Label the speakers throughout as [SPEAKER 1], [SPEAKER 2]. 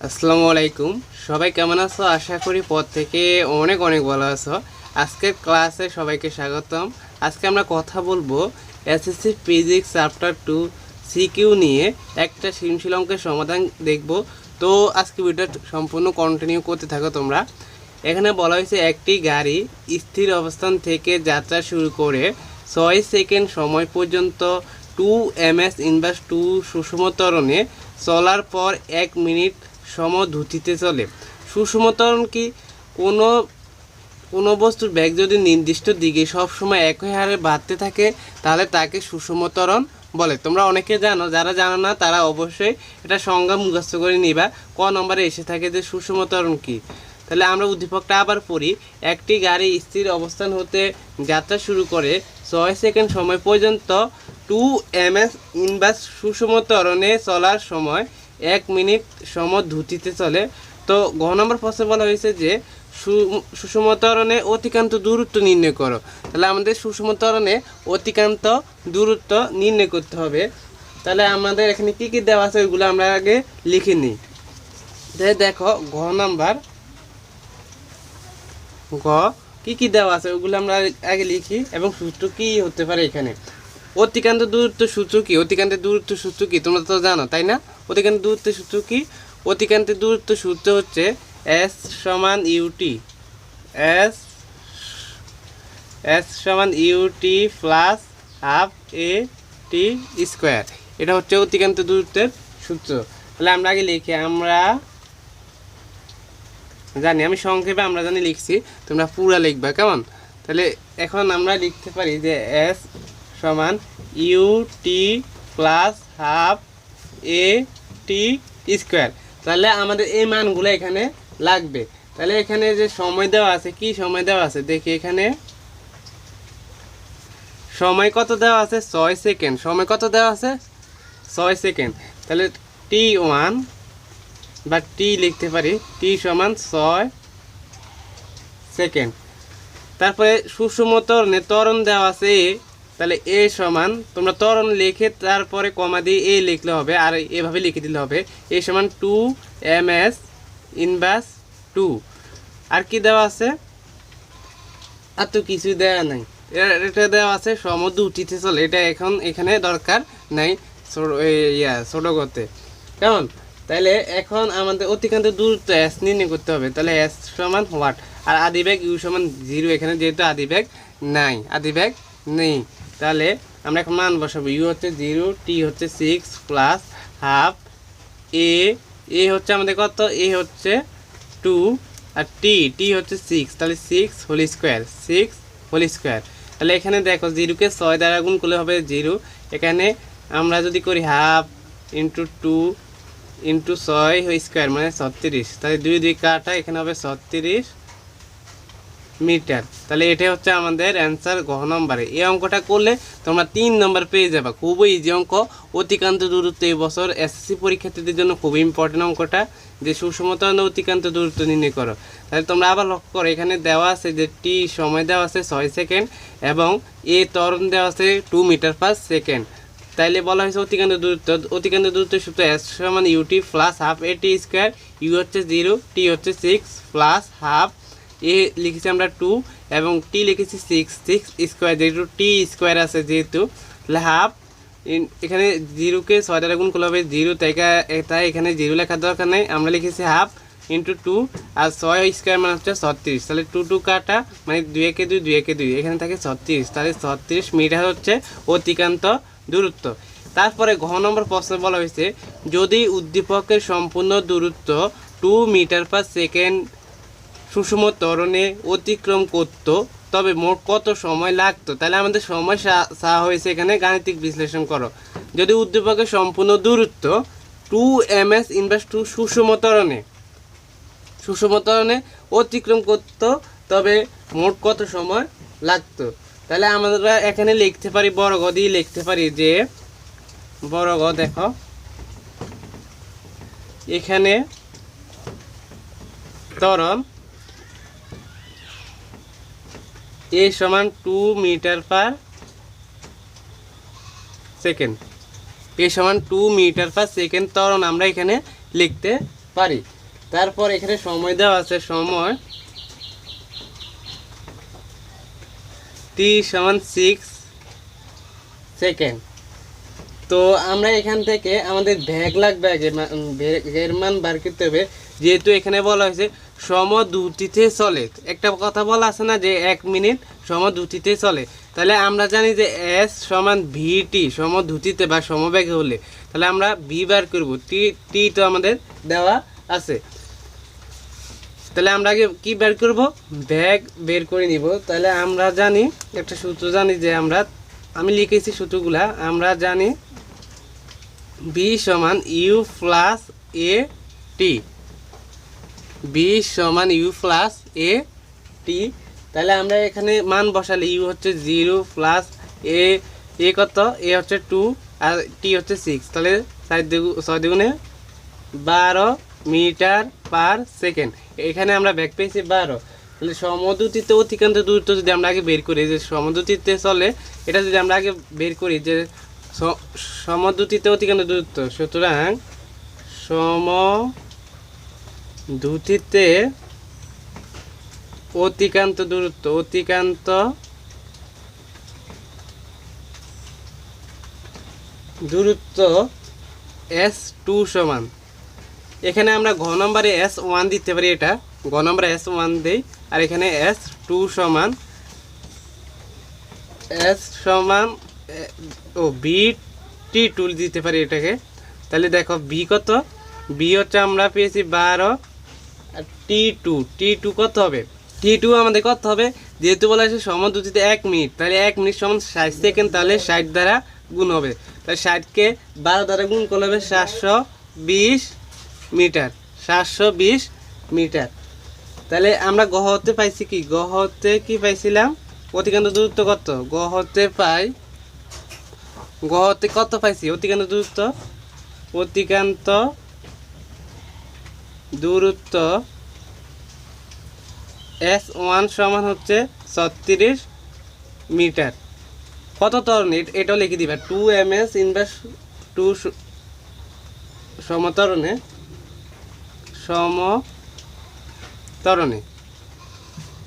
[SPEAKER 1] আসসালামু আলাইকুম সবাই কেমন আছো আশা করি পথ থেকে অনেক অনেক ভালো আছো আজকের ক্লাসে সবাইকে স্বাগতম আজকে আমরা কথা বলবো এসএসসি ফিজিক্স চ্যাপ্টার 2 সিকিউ নিয়ে একটা সৃজনশীল অঙ্কের সমাধান দেখব তো আজকে ভিডিওটা সম্পূর্ণ কন্টিনিউ করতে থাকো তোমরা এখানে বলা হয়েছে একটি গাড়ি স্থির অবস্থান থেকে যাত্রা শুরু করে 6 সেকেন্ড সময় পর্যন্ত 2 ms ইনভার্স 2 সুষম ত্বরণে চলার পর 1 মিনিট সমদ্রুতিতে চলে সুষম ত্বরণ কি কোনো বস্তুর বেগ যদি নির্দিষ্ট দিকে সব সময় একই হারে বাড়তে থাকে তাহলে তাকে সুষম ত্বরণ বলে তোমরা অনেকে জানো যারা জানো না তারা অবশ্যই এটা সংজ্ঞা মুখস্থ করে নিবা ক নম্বরে এসে থাকে যে সুষম ত্বরণ কি তাহলে আমরা উদ্দীপকটা আবার পড়ি একটি গাড়ি স্থির অবস্থান হতে যাত্রা শুরু করে 6 সেকেন্ড সময় পর্যন্ত 2 ms ইনভার্স সুষম ত্বরণে চলার সময় 1 মিনিট সমদ্রুতিতে চলে তো ঘ নম্বর প্রশ্নে বলা হয়েছে যে সুষম ত্বরণে অতিক্রান্ত দূরত্ব নির্ণয় করো তাহলে আমাদের সুষম ত্বরণে অতিক্রান্ত দূরত্ব নির্ণয় করতে হবে তাহলে আমাদের এখানে কী কী দেওয়া আছে ওইগুলো আমরা আগে লিখে নিই তাহলে দেখো ঘ নাম্বার গ কী দেওয়া আছে ওইগুলো আমরা আগে লিখি এবং সূত্র কী হতে পারে এখানে অতিক্রান্ত দূরত্ব সূত্র কি অতিক্রান্তের দূরত্ব সূত্র কি তোমরা তো জানো তাই না অতিক্রান্ত দূরত্ব সূত্র কি অতিক্রান্তের দূরত্ব সূত্র হচ্ছে s সমান ইউটি s সমান ut plus half a t square এটা হচ্ছে অতিক্রান্ত দূরত্বের সূত্র তাহলে আমরা আগে লিখি আমরা জানি আমি সংক্ষেপে আমরা জানি লিখছি তোমরা পুরা লিখবা কেমন তাহলে এখন আমরা লিখতে পারি যে s সমান ut plus half a t square তাহলে আমাদের এই মানগুলো এখানে লাগবে তাহলে এখানে যে সময় দেওয়া আছে কি সময় দেওয়া আছে দেখি এখানে সময় কত দেওয়া আছে 6 সেকেন্ড সময় কত দেওয়া আছে 6 সেকেন্ড তাহলে t1 বা টি লিখতে পারি টি সমান 6 সেকেন্ড তারপরে সুষম ত্বরণে ত্বরণ দেওয়া আছে তাহলে এ সমান তোমরা ত্বরণ লিখে তারপরে কমা দিয়ে এ লিখলে হবে আর এভাবে লিখে দিলে হবে এ সমান 2 ms ইনভার্স 2 আর কি দেওয়া আছে আর তো কিছু দেওয়া নাই এটা দেওয়া আছে সমদ্রুতিতে চলে এটা এখন এখানে দরকার নাই ছোট করতে কেমন তাহলে এখন আমাদের অতিক্রান্ত দূরত্ব s নির্ণয় করতে হবে তাহলে s সমান হোয়াট আর আদিবেগ u সমান 0 এখানে যেহেতু আদিবেগ নাই আদিবেগ নেই তাহলে আমরা এখন মান বসাবো u হচ্ছে 0 t হচ্ছে 6 প্লাস হাফ এ হচ্ছে আমাদের কত এ হচ্ছে 2 আর t হচ্ছে 6 তাহলে 6 হোল স্কোয়ার তাহলে এখানে দেখো 0 কে 6 দ্বারা গুণ করলে হবে 0 এখানে আমরা যদি করি half into 2 into 6 whole square মানে 36 তাহলে 2 কাটা এখানে হবে 36 মিটার তাহলে এটা হচ্ছে আমাদের অ্যান্সার ঘ নম্বরে এই অঙ্কটা করলে তোমরা 3 নম্বর পেয়ে যাবে খুবই ইজি অঙ্ক অতিক্রান্ত দূরত্ব এই বছর এসএসসি পরীক্ষার্থীদের জন্য খুবই ইম্পর্টেন্ট অঙ্কটা যে সুষম ত্বরণে অতিক্রান্ত দূরত্ব নির্ণয় করো তাহলে তোমরা আবার লক্ষ্য করো এখানে দেওয়া আছে যে টি সময় দেওয়া আছে 6 সেকেন্ড এবং এ ত্বরণ দেওয়া আছে 2 মিটার পার সেকেন্ড তাইলে বলা হয়েছে অতিক্রান্ত দূরত্ব সূত্র s সমান ut plus half a t square u হচ্ছে 0 টি হচ্ছে 6 প্লাস হাফ এ লিখেছি আমরা 2 এবং টি লিখেছি 6 স্কোয়ার যেহেতু টি স্কোয়ার আছে যেহেতু তাহলে হাফ এখানে 0 কে 6 দ্বারা গুণ করলে হবে 0 তাই এখানে 0 লেখার দরকার নেই আমরা লিখেছি হাফ ইন্টু 2 আর 6 স্কোয়ার মানে হচ্ছে 36 তাহলে 2 কাটা মানে 2 একে 2 এখানে থাকে 36 তাহলে 36 মিটার হচ্ছে অতিক্রান্ত দূরত্ব তারপরে ঘ নম্বর প্রশ্নে বলা হয়েছে যদি উদ্দীপকের সম্পূর্ণ দূরত্ব 2 মিটার পার সেকেন্ড সুষম ত্বরণে অতিক্রম করত তবে মোট কত সময় লাগতো তাহলে আমাদের সময় চাওয়া হয়েছে এখানে গাণিতিক বিশ্লেষণ করো যদি উদ্দীপকের সম্পূর্ণ দূরত্ব 2 ms ইনভার্স 2 সুষম ত্বরণে অতিক্রম করত তবে মোট কত সময় লাগতো তাহলে আমরা এখানে লিখতে পারি বড় গ দিয়ে লিখতে পারি যে বড় গ দেখো এখানে ত্বরণ এ সমান 2 মিটার পার সেকেন্ড এ সমান 2 মিটার পার সেকেন্ড ত্বরণ আমরা এখানে লিখতে পারি তারপর এখানে সময় দেওয়া আছে, সময় t সমান 6 সেকেন্ড। তো আমরা এখান থেকে আমাদের ভেগ লাগবে, আগে ভেগের মান বার করতে হবে। যেহেতু এখানে বলা হয়েছে সমদ্রুতিতে চলে, একটা কথা বলা আছে না যে 1 মিনিট সমদ্রুতিতে চলে, তাহলে আমরা জানি যে s সমান vt সমদ্রুতিতে বা সমবেগে হলে, তাহলে আমরা v বার করব, t তো আমাদের দেওয়া আছে। তাহলে আমরা আগে কি বের করব, ভেগ বের করে নিব। তাহলে আমরা জানি একটা সূত্র জানি যে আমি লিখেছি সূত্রগুলা, আমরা জানি b সমান u plus a t, b সমান u প্লাস a t। তাহলে আমরা এখানে মান বসালে u হচ্ছে 0 প্লাস a কত, a হচ্ছে 2 আর t হচ্ছে 6, তাহলে 6 দুগুণে 12 মিটার পার সেকেন্ড। এখানে আমরা বেগ পেয়েছি 12। তাহলে সমদ্রুতিতে অতিক্রান্ত দূরত্ব যদি আমরা আগে বের করি, যে সমদ্রুতিতে চলে এটা যদি আমরা আগে বের করি যে সমদ্রুতিতে অতিক্রান্ত দূরত্ব, সুতরাং সমদ্রুতিতে অতিক্রান্ত দূরত্ব S2 সমান, এখানে আমরা ঘ নম্বরে S1 দিতে পারি, এটা ঘ নম্বরে S1 দেই, আর এখানে S2 সমান BT2 দিতে পারি এটাকে। তাহলে দেখো B কত, B হচ্ছে আমরা পেয়েছি 12, আর T2 কত হবে, T2 আমাদের কত হবে, যেহেতু বলা হয়েছে সমদ্রুতিতে 1 মিনিট, তাহলে 1 মিনিট সমান 60 সেকেন্ড, তাহলে 60 দ্বারা গুণ হবে, তাহলে 60কে 12 দ্বারা গুণ করলে হবে 720 মিটার, 720 মিটার। তাহলে আমরা গহতে পাইছি কি, গহতে কি পাইছিলাম, অতিক্রান্ত দূরত্ব কত, গহতে কত পাইছি, অতিক্রান্ত দূরত্ব S1 সমান হচ্ছে 36 মিটার। কত ত্বরণে এটাও লিখে দিবা, 2 ms ইনভার্স 2 সমত্বরণে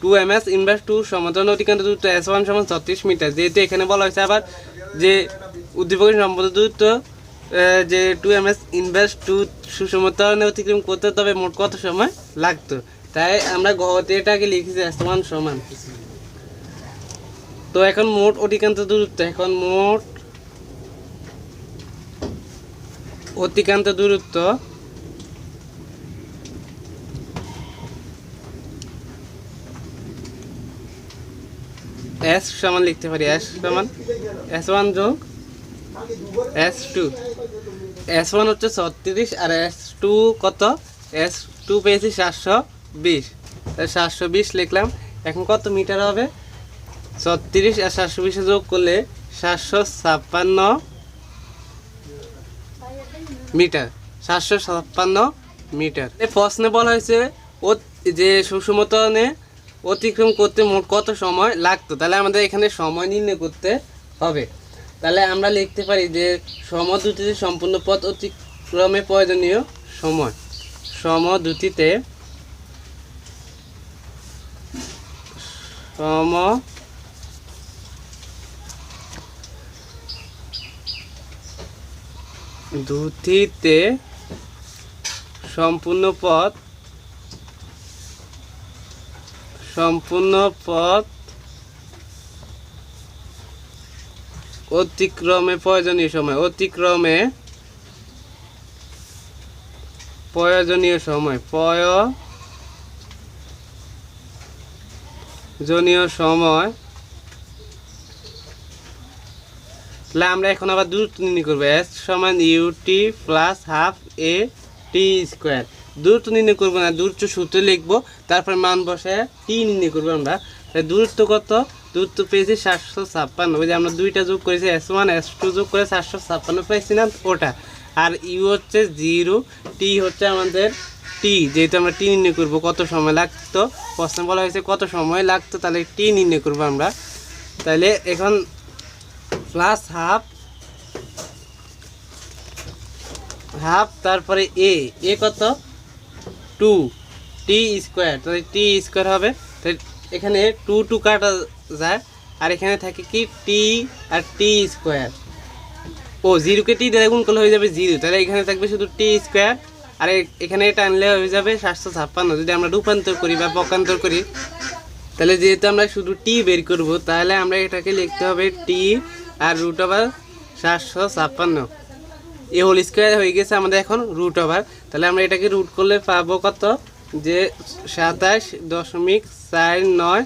[SPEAKER 1] 2 ms ইনভার্স 2 সমত্বরণে অতিক্রান্ত দূরত্ব S1 সমান 36 মিটার। যেহেতু এখানে বলা হয়েছে আবার যে উদ্দীপকের সম্পন্ন দূরত্ব যে 2 ms ইনভার্স 2 সুষমত্বরণে অতিক্রম করতে, তবে মোট কত সময় লাগতো, তাই আমরা গহতে এটাকে লিখেছি S1 সমান। তো এখন মোট অতিক্রান্ত দূরত্ব, S সমান লিখতে পারি, S সমান S1 যোগ S2, S1 হচ্ছে 36 আর S2 কত, S2 পেয়েছি 720, তাই 720 লিখলাম। এখন কত মিটার হবে, 36 আর 720 যোগ করলে 756 মিটার, 756 মিটার। এই প্রশ্নে বলা হয়েছে যে সুষমত্বরণে অতিক্রম করতে মোট কত সময় লাগতো, তাহলে আমাদের এখানে সময় নির্ণয় করতে হবে। তাহলে আমরা লিখতে পারি যে সমদ্রুতিতে সম্পূর্ণ পথ অতিক্রমে প্রয়োজনীয় সময়, সমদ্রুতিতে সম্পূর্ণ পথ অতিক্রমে প্রয়োজনীয় সময়, প্রয়োজনীয় সময়। তাহলে আমরা এখন আবার দূরত্ব নির্ণয় করবো, S সমান ut plus half a t square. দূরত্ব নির্ণয় করবো না, দূরত্ব সূত্র লিখবো, তারপর মান বসায় t নির্ণয় করবো আমরা। দূরত্ব কত, দূরত্ব পেয়েছি 756, ওই যে আমরা দুইটা যোগ করেছি S1 S2 যোগ করে 756 পাইছি না ওটা, আর u হচ্ছে 0, t হচ্ছে আমাদের t, যেহেতু আমরা t নির্ণয় করবো কত সময় লাগতো, প্রশ্ন বলা হয়েছে কত সময় লাগতো, তাহলে t নির্ণয় করবো আমরা। তাহলে এখন প্লাস হাফ তারপরে a কত 2 টি স্কোয়ার, তাহলে টি স্কোয়ার হবে। তাহলে এখানে 2 কাটা যায়, আর এখানে থাকে কি টি আর টি স্কোয়ার। ও 0কে টি দিয়ে গুণ করলে হয়ে যাবে 0, তাহলে এখানে থাকবে শুধু টি স্কোয়ার, আর এখানে এটা আনলে হয়ে যাবে 756। যদি আমরা রূপান্তর করি বা পক্ষান্তর করি, তাহলে যেহেতু আমরা শুধু টি বের করব, তাহলে আমরা এটাকে লিখতে হবে টি আর রুট ওভার 756। এ হোল স্কোয়ার হয়ে গেছে আমাদের এখন রুট ওভার। তাহলে আমরা এটাকে রুট করলে পাবো কত, যে 27.49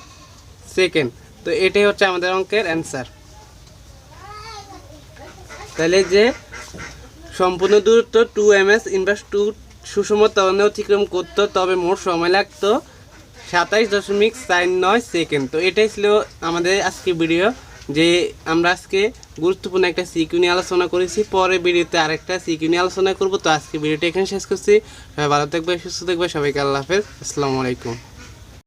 [SPEAKER 1] সেকেন্ড। তো এটাই হচ্ছে আমাদের অঙ্কের অ্যান্সার। তাহলে যে সম্পূর্ণ দূরত্ব 2 ms ইনভার্স 2 সুষম ত্বরণে অতিক্রম করতো, তবে মোট সময় লাগতো 27.49 সেকেন্ড। তো এটাই ছিল আমাদের আজকে ভিডিও, যে আমরা আজকে গুরুত্বপূর্ণ একটা সিকিউ নিয়ে আলোচনা করেছি। পরে ভিডিওতে আরেকটা সিকিউ নিয়ে আলোচনা করবো। তো আজকে ভিডিওটা এখানে শেষ করছি। সবাই ভালো থাকবে, সুস্থ থাকবে, সবাইকে আল্লাহ হাফেজ, আসসালামু আলাইকুম।